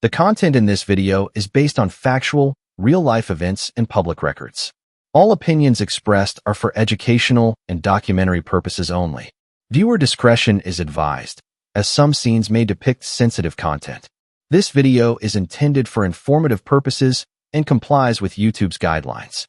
The content in this video is based on factual, real-life events and public records. All opinions expressed are for educational and documentary purposes only. Viewer discretion is advised, as some scenes may depict sensitive content. This video is intended for informative purposes and complies with YouTube's guidelines.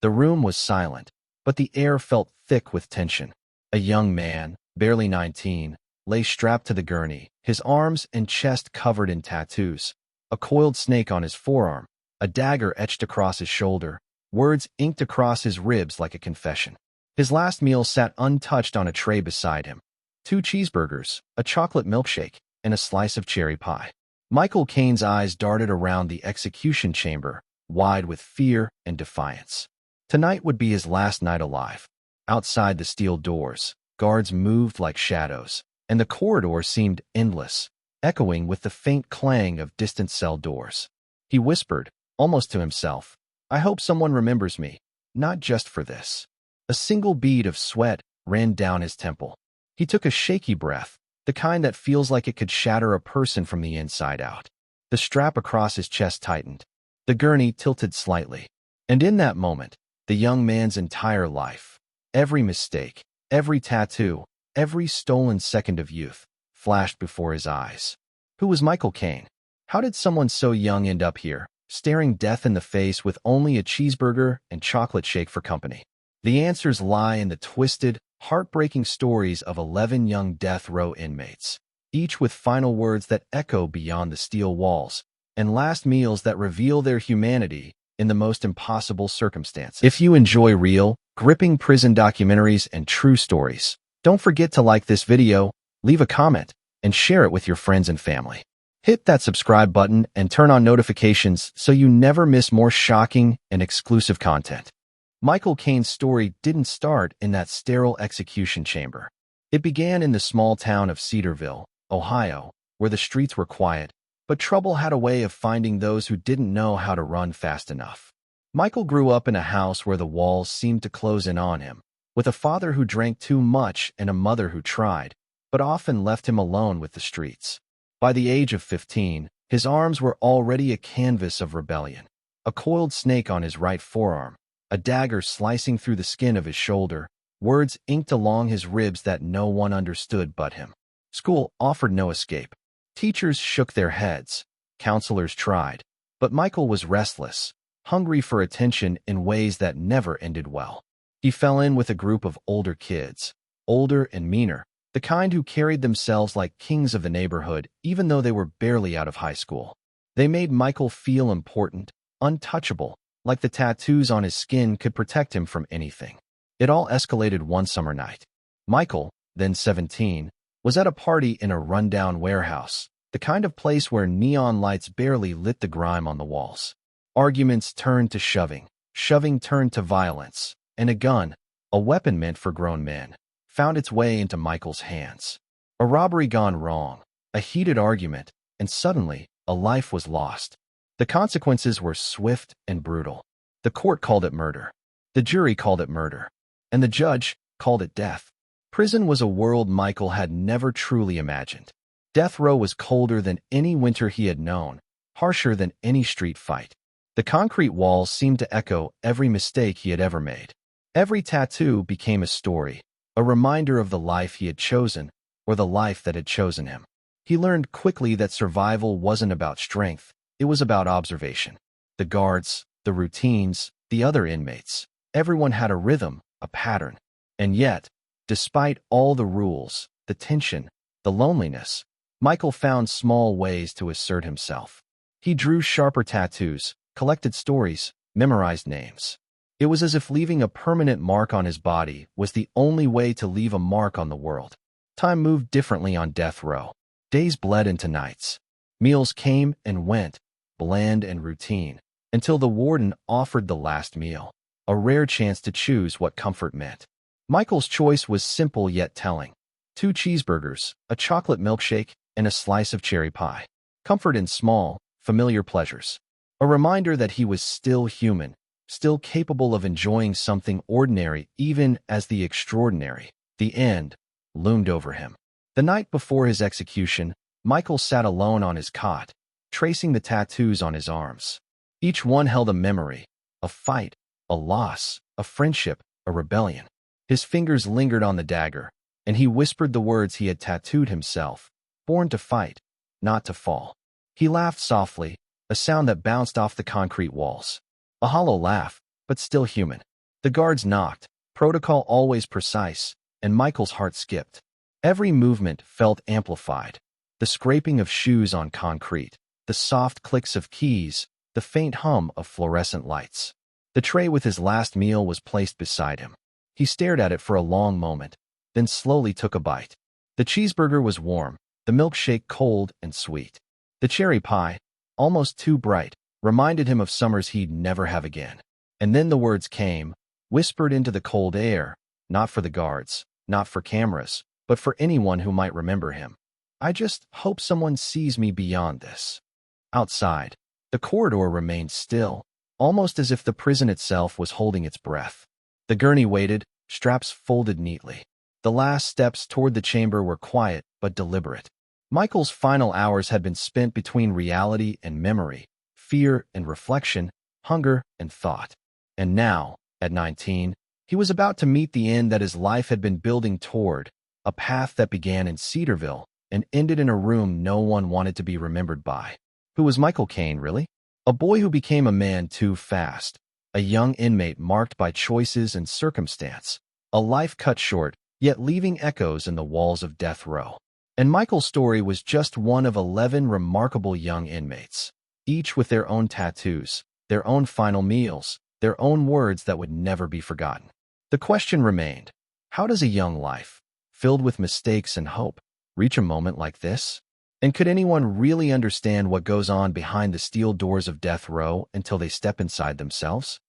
The room was silent, but the air felt thick with tension. A young man, barely 19, lay strapped to the gurney, his arms and chest covered in tattoos, a coiled snake on his forearm, a dagger etched across his shoulder, words inked across his ribs like a confession. His last meal sat untouched on a tray beside him. 2 cheeseburgers, a chocolate milkshake, and a slice of cherry pie. Michael Caine's eyes darted around the execution chamber, wide with fear and defiance. Tonight would be his last night alive. Outside the steel doors, guards moved like shadows, and the corridor seemed endless, echoing with the faint clang of distant cell doors. He whispered, almost to himself, "I hope someone remembers me, not just for this." A single bead of sweat ran down his temple. He took a shaky breath, the kind that feels like it could shatter a person from the inside out. The strap across his chest tightened. The gurney tilted slightly. And in that moment, the young man's entire life, every mistake, every tattoo, every stolen second of youth, flashed before his eyes. Who was Michael Caine? How did someone so young end up here, staring death in the face with only a cheeseburger and chocolate shake for company? The answers lie in the twisted, heartbreaking stories of 11 young death row inmates, each with final words that echo beyond the steel walls, and last meals that reveal their humanity in the most impossible circumstances. If you enjoy real, gripping prison documentaries and true stories, don't forget to like this video, leave a comment, and share it with your friends and family. Hit that subscribe button and turn on notifications so you never miss more shocking and exclusive content. Michael Caine's story didn't start in that sterile execution chamber. It began in the small town of Cedarville, Ohio, where the streets were quiet, but trouble had a way of finding those who didn't know how to run fast enough. Michael grew up in a house where the walls seemed to close in on him, with a father who drank too much and a mother who tried, but often left him alone with the streets. By the age of 15, his arms were already a canvas of rebellion. A coiled snake on his right forearm, a dagger slicing through the skin of his shoulder, words inked along his ribs that no one understood but him. School offered no escape. Teachers shook their heads, counselors tried, but Michael was restless, hungry for attention in ways that never ended well. He fell in with a group of older kids, older and meaner, the kind who carried themselves like kings of the neighborhood even though they were barely out of high school. They made Michael feel important, untouchable, like the tattoos on his skin could protect him from anything. It all escalated one summer night. Michael, then 17, was at a party in a rundown warehouse, the kind of place where neon lights barely lit the grime on the walls. Arguments turned to shoving, shoving turned to violence, and a gun, a weapon meant for grown men, found its way into Michael's hands. A robbery gone wrong, a heated argument, and suddenly, a life was lost. The consequences were swift and brutal. The court called it murder. The jury called it murder. And the judge called it death. Prison was a world Michael had never truly imagined. Death row was colder than any winter he had known, harsher than any street fight. The concrete walls seemed to echo every mistake he had ever made. Every tattoo became a story, a reminder of the life he had chosen, or the life that had chosen him. He learned quickly that survival wasn't about strength, it was about observation. The guards, the routines, the other inmates, everyone had a rhythm, a pattern. And yet, despite all the rules, the tension, the loneliness, Michael found small ways to assert himself. He drew sharper tattoos, collected stories, memorized names. It was as if leaving a permanent mark on his body was the only way to leave a mark on the world. Time moved differently on death row. Days bled into nights. Meals came and went, bland and routine, until the warden offered the last meal, a rare chance to choose what comfort meant. Michael's choice was simple yet telling. 2 cheeseburgers, a chocolate milkshake, and a slice of cherry pie. Comfort in small, familiar pleasures. A reminder that he was still human, still capable of enjoying something ordinary even as the extraordinary, the end, loomed over him. The night before his execution, Michael sat alone on his cot, tracing the tattoos on his arms. Each one held a memory, a fight, a loss, a friendship, a rebellion. His fingers lingered on the dagger, and he whispered the words he had tattooed himself, born to fight, not to fall. He laughed softly, a sound that bounced off the concrete walls. A hollow laugh, but still human. The guards knocked, protocol always precise, and Michael's heart skipped. Every movement felt amplified. The scraping of shoes on concrete, the soft clicks of keys, the faint hum of fluorescent lights. The tray with his last meal was placed beside him. He stared at it for a long moment, then slowly took a bite. The cheeseburger was warm, the milkshake cold and sweet. The cherry pie, almost too bright, reminded him of summers he'd never have again. And then the words came, whispered into the cold air, not for the guards, not for cameras, but for anyone who might remember him. I just hope someone sees me beyond this. Outside, the corridor remained still, almost as if the prison itself was holding its breath. The gurney waited, straps folded neatly. The last steps toward the chamber were quiet but deliberate. Michael's final hours had been spent between reality and memory, fear and reflection, hunger and thought. And now, at 19, he was about to meet the end that his life had been building toward, a path that began in Cedarville and ended in a room no one wanted to be remembered by. Who was Michael Caine, really? A boy who became a man too fast, a young inmate marked by choices and circumstance, a life cut short, yet leaving echoes in the walls of death row. And Michael's story was just one of 11 remarkable young inmates, each with their own tattoos, their own final meals, their own words that would never be forgotten. The question remained, how does a young life, filled with mistakes and hope, reach a moment like this? And could anyone really understand what goes on behind the steel doors of death row until they step inside themselves?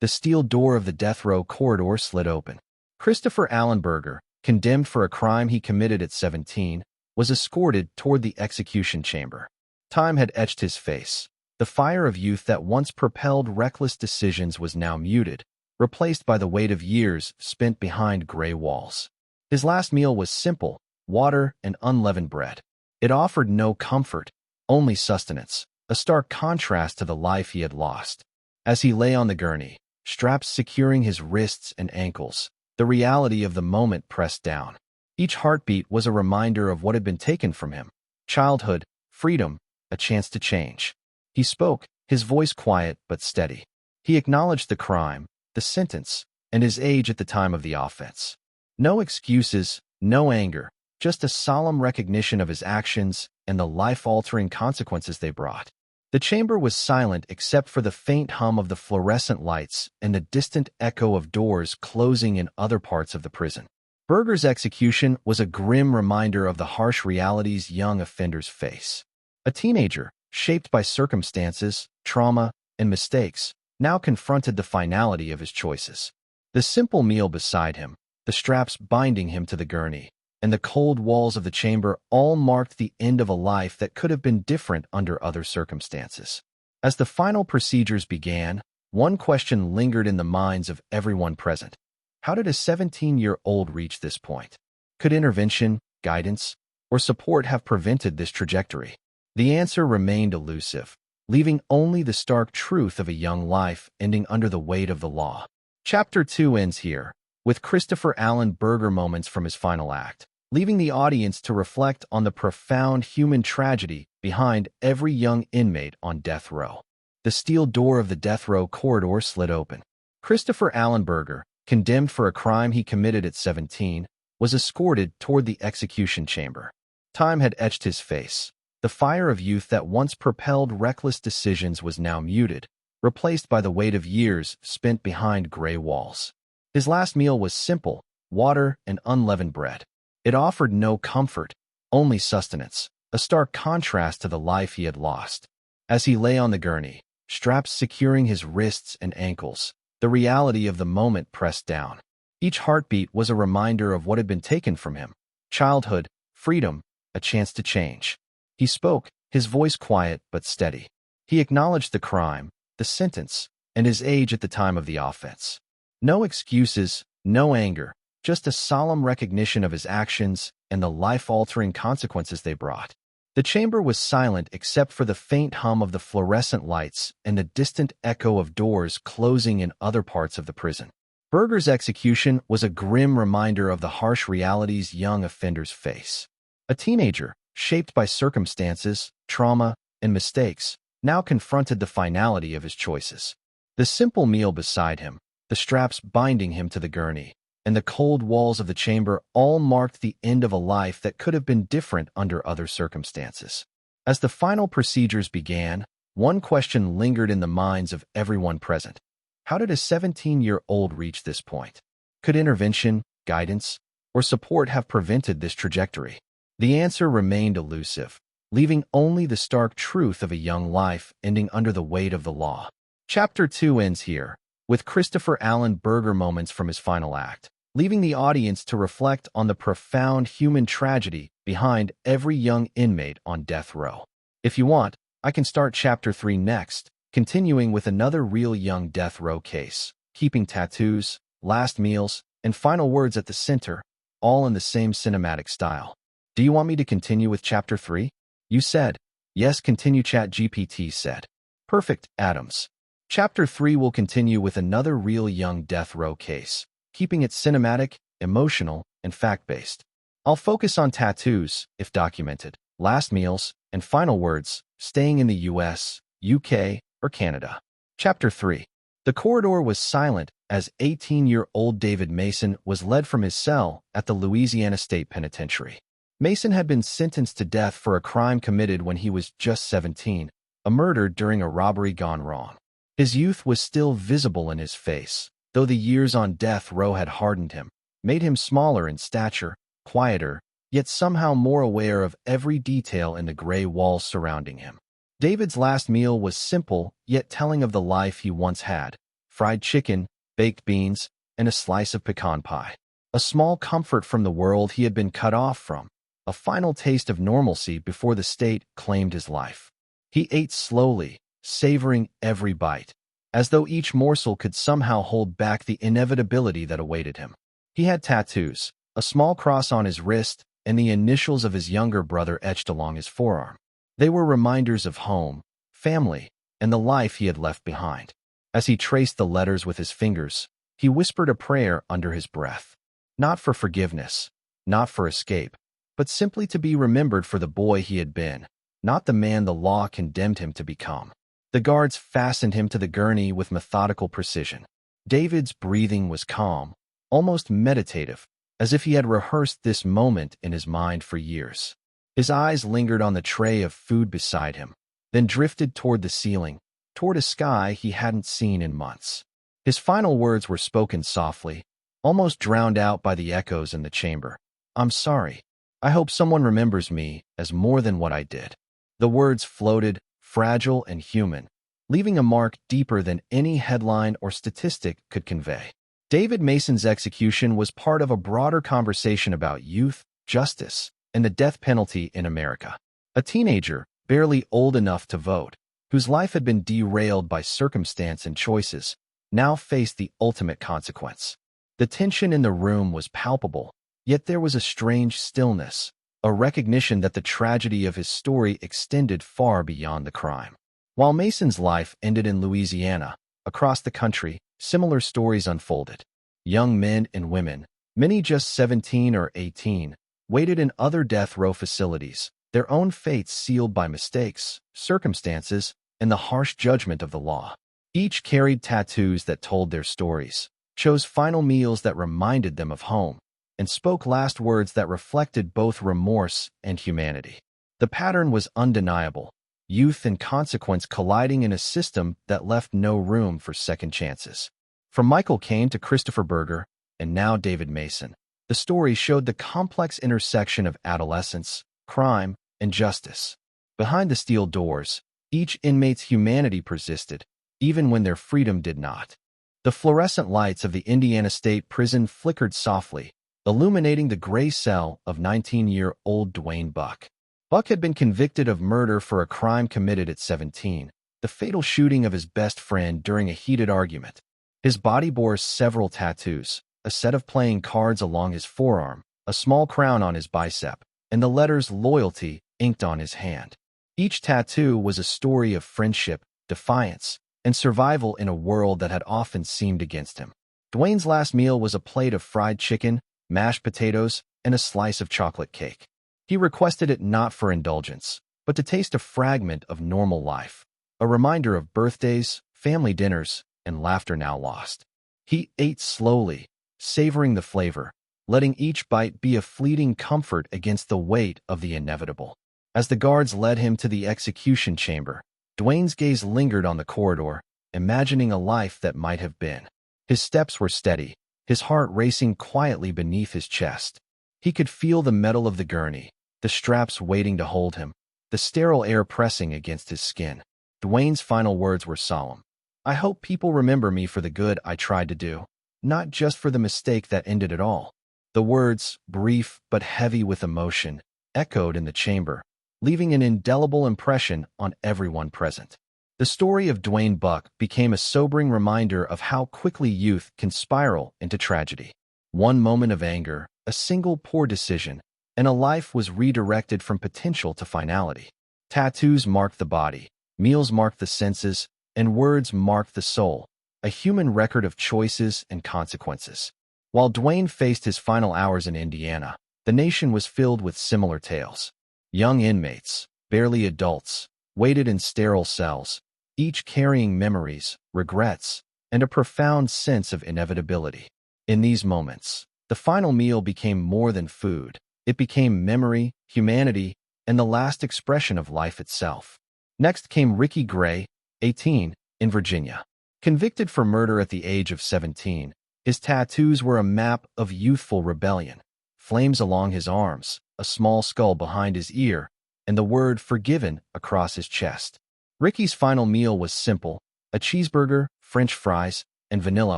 The steel door of the death row corridor slid open. Christopher Allen Berger, condemned for a crime he committed at 17, was escorted toward the execution chamber. Time had etched his face. The fire of youth that once propelled reckless decisions was now muted, replaced by the weight of years spent behind gray walls. His last meal was simple, water and unleavened bread. It offered no comfort, only sustenance, a stark contrast to the life he had lost. As he lay on the gurney, straps securing his wrists and ankles, the reality of the moment pressed down. Each heartbeat was a reminder of what had been taken from him. Childhood, freedom, a chance to change. He spoke, his voice quiet but steady. He acknowledged the crime, the sentence, and his age at the time of the offense. No excuses, no anger, just a solemn recognition of his actions and the life-altering consequences they brought. The chamber was silent except for the faint hum of the fluorescent lights and the distant echo of doors closing in other parts of the prison. Berger's execution was a grim reminder of the harsh realities young offenders face. A teenager, shaped by circumstances, trauma, and mistakes, now confronted the finality of his choices. The simple meal beside him, the straps binding him to the gurney, and the cold walls of the chamber all marked the end of a life that could have been different under other circumstances. As the final procedures began, one question lingered in the minds of everyone present. How did a 17-year-old reach this point? Could intervention, guidance, or support have prevented this trajectory? The answer remained elusive, leaving only the stark truth of a young life ending under the weight of the law. Chapter 2 ends here, with Christopher Allen Berger moments from his final act, leaving the audience to reflect on the profound human tragedy behind every young inmate on death row. The steel door of the death row corridor slid open. Christopher Allen Berger, condemned for a crime he committed at 17, was escorted toward the execution chamber. Time had etched his face. The fire of youth that once propelled reckless decisions was now muted, replaced by the weight of years spent behind gray walls. His last meal was simple, water and unleavened bread. It offered no comfort, only sustenance, a stark contrast to the life he had lost. As he lay on the gurney, straps securing his wrists and ankles, the reality of the moment pressed down. Each heartbeat was a reminder of what had been taken from him. Childhood, freedom, a chance to change. He spoke, his voice quiet but steady. He acknowledged the crime, the sentence, and his age at the time of the offense. No excuses, no anger, just a solemn recognition of his actions and the life-altering consequences they brought. The chamber was silent except for the faint hum of the fluorescent lights and the distant echo of doors closing in other parts of the prison. Berger's execution was a grim reminder of the harsh realities young offenders face. A teenager, shaped by circumstances, trauma, and mistakes, now confronted the finality of his choices. The simple meal beside him, the straps binding him to the gurney, and the cold walls of the chamber all marked the end of a life that could have been different under other circumstances. As the final procedures began, one question lingered in the minds of everyone present. How did a 17-year-old reach this point? Could intervention, guidance, or support have prevented this trajectory? The answer remained elusive, leaving only the stark truth of a young life ending under the weight of the law. Chapter 2 ends here, with Christopher Allen Berger moments from his final act, leaving the audience to reflect on the profound human tragedy behind every young inmate on death row. If you want, I can start Chapter 3 next, continuing with another real young death row case, keeping tattoos, last meals, and final words at the center, all in the same cinematic style. Do you want me to continue with Chapter 3? You said. Yes, continue, ChatGPT said. Perfect, Adams. Chapter 3 will continue with another real young death row case, keeping it cinematic, emotional, and fact-based. I'll focus on tattoos, if documented, last meals, and final words, staying in the US, UK, or Canada. Chapter 3. The corridor was silent as 18-year-old David Mason was led from his cell at the Louisiana State Penitentiary. Mason had been sentenced to death for a crime committed when he was just 17, a murder during a robbery gone wrong. His youth was still visible in his face, though the years on death row had hardened him, made him smaller in stature, quieter, yet somehow more aware of every detail in the gray walls surrounding him. David's last meal was simple, yet telling of the life he once had: fried chicken, baked beans, and a slice of pecan pie. A small comfort from the world he had been cut off from, a final taste of normalcy before the state claimed his life. He ate slowly, savoring every bite, as though each morsel could somehow hold back the inevitability that awaited him. He had tattoos, a small cross on his wrist, and the initials of his younger brother etched along his forearm. They were reminders of home, family, and the life he had left behind. As he traced the letters with his fingers, he whispered a prayer under his breath. Not for forgiveness, not for escape, but simply to be remembered for the boy he had been, not the man the law condemned him to become. The guards fastened him to the gurney with methodical precision. David's breathing was calm, almost meditative, as if he had rehearsed this moment in his mind for years. His eyes lingered on the tray of food beside him, then drifted toward the ceiling, toward a sky he hadn't seen in months. His final words were spoken softly, almost drowned out by the echoes in the chamber. "I'm sorry. I hope someone remembers me as more than what I did." The words floated, fragile and human, leaving a mark deeper than any headline or statistic could convey. David Mason's execution was part of a broader conversation about youth, justice, and the death penalty in America. A teenager, barely old enough to vote, whose life had been derailed by circumstance and choices, now faced the ultimate consequence. The tension in the room was palpable, yet there was a strange stillness, a recognition that the tragedy of his story extended far beyond the crime. While Mason's life ended in Louisiana, across the country, similar stories unfolded. Young men and women, many just 17 or 18, waited in other death row facilities, their own fates sealed by mistakes, circumstances, and the harsh judgment of the law. Each carried tattoos that told their stories, chose final meals that reminded them of home, and spoke last words that reflected both remorse and humanity. The pattern was undeniable: youth and consequence colliding in a system that left no room for second chances. From Michael Caine to Christopher Berger, and now David Mason, the story showed the complex intersection of adolescence, crime, and justice. Behind the steel doors, each inmate's humanity persisted, even when their freedom did not. The fluorescent lights of the Indiana State Prison flickered softly, illuminating the gray cell of 19-year-old Dwayne Buck. Buck had been convicted of murder for a crime committed at 17, the fatal shooting of his best friend during a heated argument. His body bore several tattoos, a set of playing cards along his forearm, a small crown on his bicep, and the letters loyalty inked on his hand. Each tattoo was a story of friendship, defiance, and survival in a world that had often seemed against him. Dwayne's last meal was a plate of fried chicken, mashed potatoes, and a slice of chocolate cake. He requested it not for indulgence, but to taste a fragment of normal life, a reminder of birthdays, family dinners, and laughter now lost. He ate slowly, savoring the flavor, letting each bite be a fleeting comfort against the weight of the inevitable. As the guards led him to the execution chamber, Dwayne's gaze lingered on the corridor, imagining a life that might have been. His steps were steady, his heart racing quietly beneath his chest. He could feel the metal of the gurney, the straps waiting to hold him, the sterile air pressing against his skin. Dwayne's final words were solemn. "I hope people remember me for the good I tried to do, not just for the mistake that ended it all." The words, brief but heavy with emotion, echoed in the chamber, leaving an indelible impression on everyone present. The story of Dwayne Buck became a sobering reminder of how quickly youth can spiral into tragedy. One moment of anger, a single poor decision, and a life was redirected from potential to finality. Tattoos marked the body, meals marked the senses, and words marked the soul, a human record of choices and consequences. While Dwayne faced his final hours in Indiana, the nation was filled with similar tales. Young inmates, barely adults, waited in sterile cells, each carrying memories, regrets, and a profound sense of inevitability. In these moments, the final meal became more than food. It became memory, humanity, and the last expression of life itself. Next came Ricky Gray, 18, in Virginia. Convicted for murder at the age of 17, his tattoos were a map of youthful rebellion. Flames along his arms, a small skull behind his ear, and the word "forgiven" across his chest. Ricky's final meal was simple, a cheeseburger, French fries, and vanilla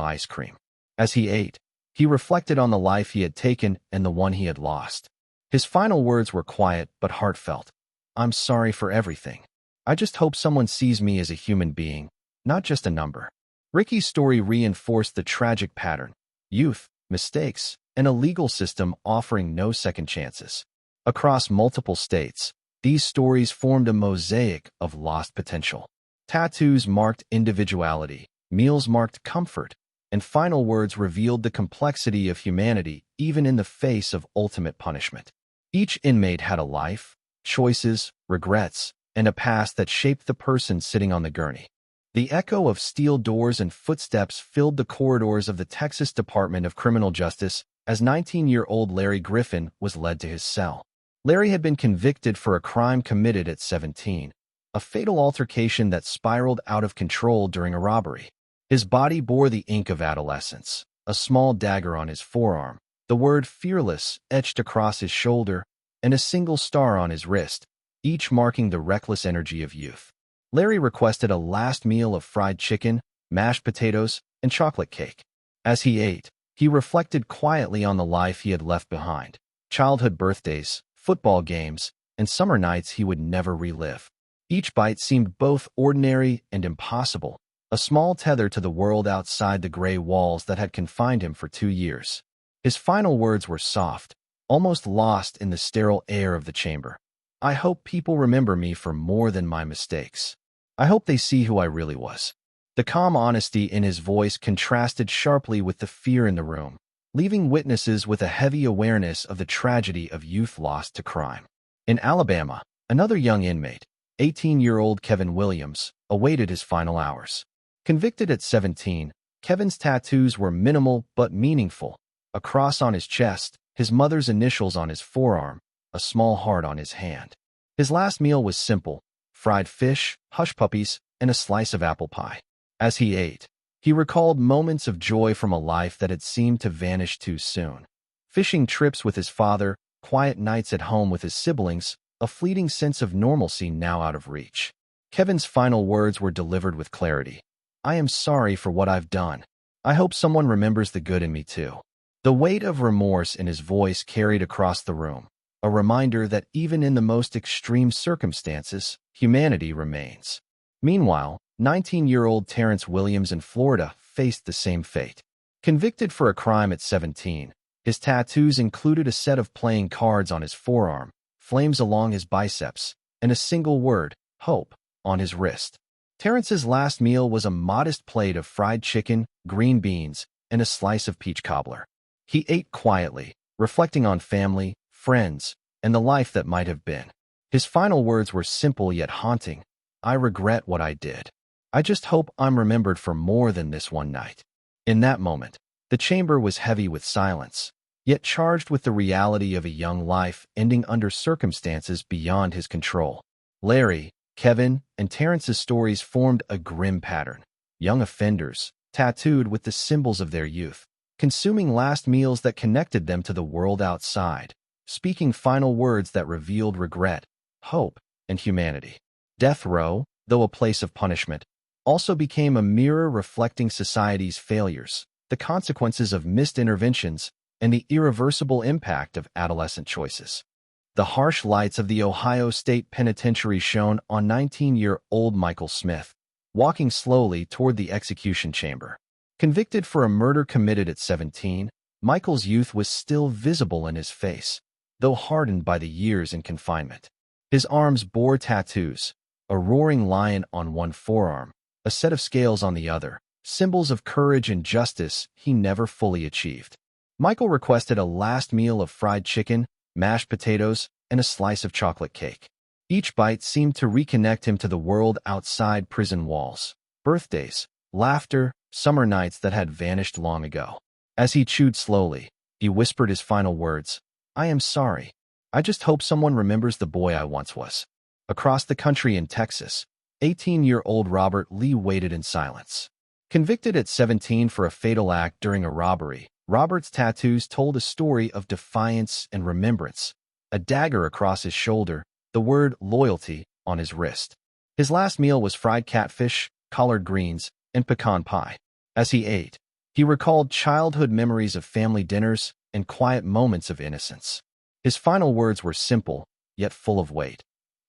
ice cream. As he ate, he reflected on the life he had taken and the one he had lost. His final words were quiet but heartfelt. "I'm sorry for everything. I just hope someone sees me as a human being, not just a number." Ricky's story reinforced the tragic pattern: youth, mistakes, and a legal system offering no second chances. Across multiple states, these stories formed a mosaic of lost potential. Tattoos marked individuality, meals marked comfort, and final words revealed the complexity of humanity even in the face of ultimate punishment. Each inmate had a life, choices, regrets, and a past that shaped the person sitting on the gurney. The echo of steel doors and footsteps filled the corridors of the Texas Department of Criminal Justice as 19-year-old Larry Griffin was led to his cell. Larry had been convicted for a crime committed at 17, a fatal altercation that spiraled out of control during a robbery. His body bore the ink of adolescence, a small dagger on his forearm, the word "fearless" etched across his shoulder, and a single star on his wrist, each marking the reckless energy of youth. Larry requested a last meal of fried chicken, mashed potatoes, and chocolate cake. As he ate, he reflected quietly on the life he had left behind: childhood birthdays, football games, and summer nights he would never relive. Each bite seemed both ordinary and impossible, a small tether to the world outside the gray walls that had confined him for 2 years. His final words were soft, almost lost in the sterile air of the chamber. "I hope people remember me for more than my mistakes. I hope they see who I really was." The calm honesty in his voice contrasted sharply with the fear in the room, leaving witnesses with a heavy awareness of the tragedy of youth lost to crime. In Alabama, another young inmate, 18-year-old Kevin Williams, awaited his final hours. Convicted at 17, Kevin's tattoos were minimal but meaningful: a cross on his chest, his mother's initials on his forearm, a small heart on his hand. His last meal was simple: fried fish, hush puppies, and a slice of apple pie. As he ate, he recalled moments of joy from a life that had seemed to vanish too soon. Fishing trips with his father, quiet nights at home with his siblings, a fleeting sense of normalcy now out of reach. Kevin's final words were delivered with clarity: "I am sorry for what I've done. I hope someone remembers the good in me too." The weight of remorse in his voice carried across the room, a reminder that even in the most extreme circumstances, humanity remains. Meanwhile, 19-year-old Terrence Williams in Florida faced the same fate. Convicted for a crime at 17, his tattoos included a set of playing cards on his forearm, flames along his biceps, and a single word, hope, on his wrist. Terrence's last meal was a modest plate of fried chicken, green beans, and a slice of peach cobbler. He ate quietly, reflecting on family, friends, and the life that might have been. His final words were simple yet haunting. I regret what I did. I just hope I'm remembered for more than this one night. In that moment, the chamber was heavy with silence, yet charged with the reality of a young life ending under circumstances beyond his control. Larry, Kevin, and Terrence's stories formed a grim pattern. Young offenders, tattooed with the symbols of their youth, consuming last meals that connected them to the world outside, speaking final words that revealed regret, hope, and humanity. Death row, though a place of punishment, also became a mirror reflecting society's failures, the consequences of missed interventions, and the irreversible impact of adolescent choices. The harsh lights of the Ohio State Penitentiary shone on 19-year-old Michael Smith, walking slowly toward the execution chamber. Convicted for a murder committed at 17, Michael's youth was still visible in his face, though hardened by the years in confinement. His arms bore tattoos, a roaring lion on one forearm, a set of scales on the other, symbols of courage and justice he never fully achieved. Michael requested a last meal of fried chicken, mashed potatoes, and a slice of chocolate cake. Each bite seemed to reconnect him to the world outside prison walls. Birthdays, laughter, summer nights that had vanished long ago. As he chewed slowly, he whispered his final words, I am sorry. I just hope someone remembers the boy I once was. Across the country in Texas, 18-year-old Robert Lee waited in silence. Convicted at 17 for a fatal act during a robbery, Robert's tattoos told a story of defiance and remembrance. A dagger across his shoulder, the word loyalty on his wrist. His last meal was fried catfish, collard greens, and pecan pie. As he ate, he recalled childhood memories of family dinners and quiet moments of innocence. His final words were simple, yet full of weight.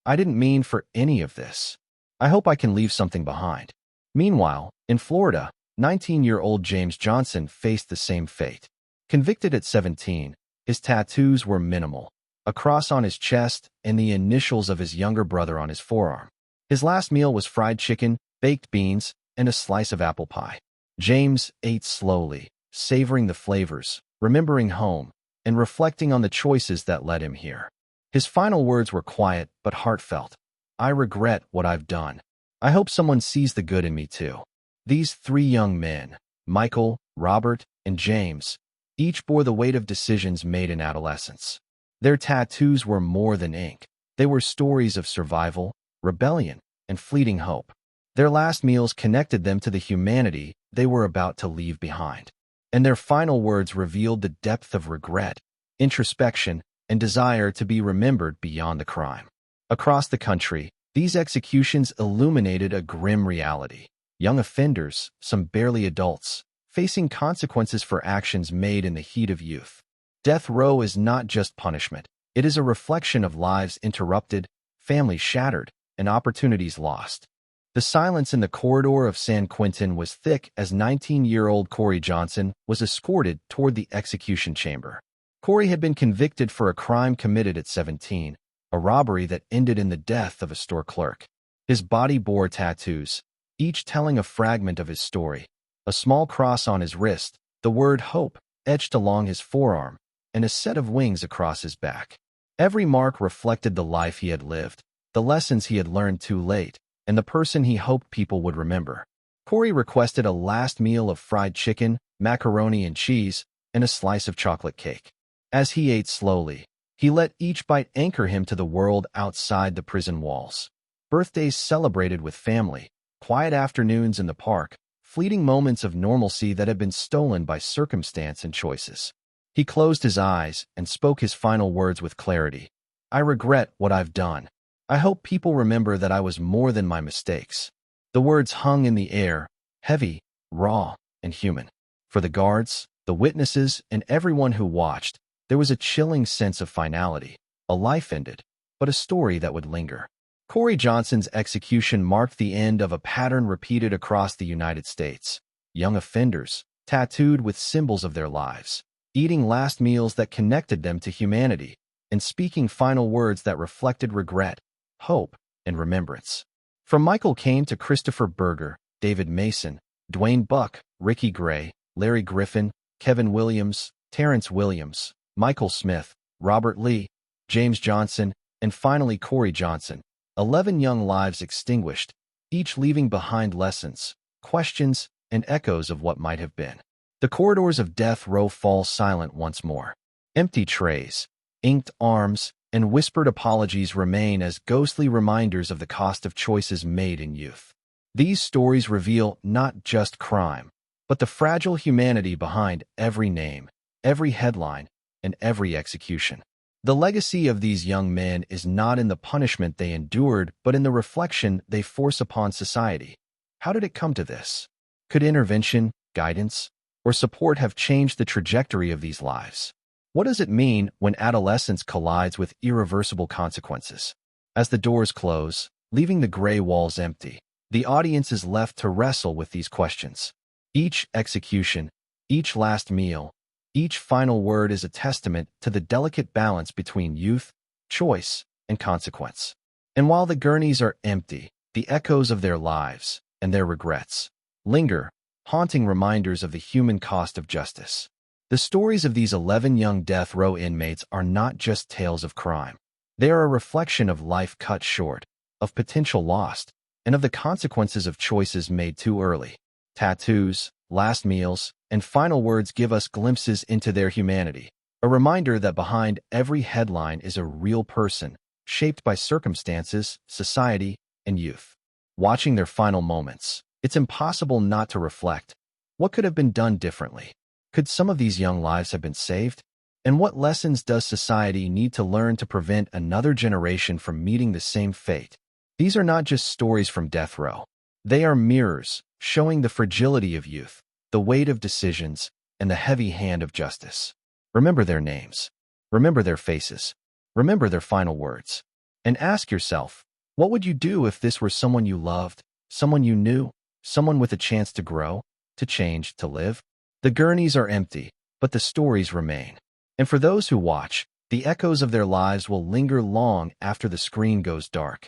I didn't mean for any of this. I hope I can leave something behind. Meanwhile, in Florida, 19-year-old James Johnson faced the same fate. Convicted at 17, his tattoos were minimal, a cross on his chest and the initials of his younger brother on his forearm. His last meal was fried chicken, baked beans, and a slice of apple pie. James ate slowly, savoring the flavors, remembering home, and reflecting on the choices that led him here. His final words were quiet but heartfelt. I regret what I've done. I hope someone sees the good in me too. These three young men, Michael, Robert, and James, each bore the weight of decisions made in adolescence. Their tattoos were more than ink. They were stories of survival, rebellion, and fleeting hope. Their last meals connected them to the humanity they were about to leave behind. And their final words revealed the depth of regret, introspection, and desire to be remembered beyond the crime. Across the country, these executions illuminated a grim reality. Young offenders, some barely adults, facing consequences for actions made in the heat of youth. Death row is not just punishment. It is a reflection of lives interrupted, families shattered, and opportunities lost. The silence in the corridor of San Quentin was thick as 19-year-old Corey Johnson was escorted toward the execution chamber. Corey had been convicted for a crime committed at 17, a robbery that ended in the death of a store clerk. His body bore tattoos, each telling a fragment of his story. A small cross on his wrist, the word hope etched along his forearm, and a set of wings across his back. Every mark reflected the life he had lived, the lessons he had learned too late, and the person he hoped people would remember. Corey requested a last meal of fried chicken, macaroni and cheese, and a slice of chocolate cake. As he ate slowly, he let each bite anchor him to the world outside the prison walls. Birthdays celebrated with family, quiet afternoons in the park, fleeting moments of normalcy that had been stolen by circumstance and choices. He closed his eyes and spoke his final words with clarity. I regret what I've done. I hope people remember that I was more than my mistakes. The words hung in the air, heavy, raw, and human. For the guards, the witnesses, and everyone who watched, there was a chilling sense of finality. A life ended, but a story that would linger. Corey Johnson's execution marked the end of a pattern repeated across the United States. Young offenders, tattooed with symbols of their lives, eating last meals that connected them to humanity, and speaking final words that reflected regret, hope, and remembrance. From Michael Caine to Christopher Berger, David Mason, Dwayne Buck, Ricky Gray, Larry Griffin, Kevin Williams, Terrence Williams, Michael Smith, Robert Lee, James Johnson, and finally Corey Johnson. 11 young lives extinguished, each leaving behind lessons, questions, and echoes of what might have been. The corridors of death row fall silent once more. Empty trays, inked arms, and whispered apologies remain as ghostly reminders of the cost of choices made in youth. These stories reveal not just crime, but the fragile humanity behind every name, every headline, and every execution. The legacy of these young men is not in the punishment they endured, but in the reflection they force upon society. How did it come to this? Could intervention, guidance, or support have changed the trajectory of these lives? What does it mean when adolescence collides with irreversible consequences? As the doors close, leaving the gray walls empty, the audience is left to wrestle with these questions. Each execution, each last meal, each final word is a testament to the delicate balance between youth, choice, and consequence. And while the gurneys are empty, the echoes of their lives and their regrets linger, haunting reminders of the human cost of justice. The stories of these 11 young death row inmates are not just tales of crime. They are a reflection of life cut short, of potential lost, and of the consequences of choices made too early. Tattoos, last meals, and final words give us glimpses into their humanity, a reminder that behind every headline is a real person, shaped by circumstances, society, and youth. Watching their final moments, it's impossible not to reflect. What could have been done differently? Could some of these young lives have been saved? And what lessons does society need to learn to prevent another generation from meeting the same fate? These are not just stories from death row. They are mirrors, showing the fragility of youth, the weight of decisions, and the heavy hand of justice. Remember their names. Remember their faces. Remember their final words. And ask yourself, what would you do if this were someone you loved, someone you knew, someone with a chance to grow, to change, to live? The gurneys are empty, but the stories remain. And for those who watch, the echoes of their lives will linger long after the screen goes dark.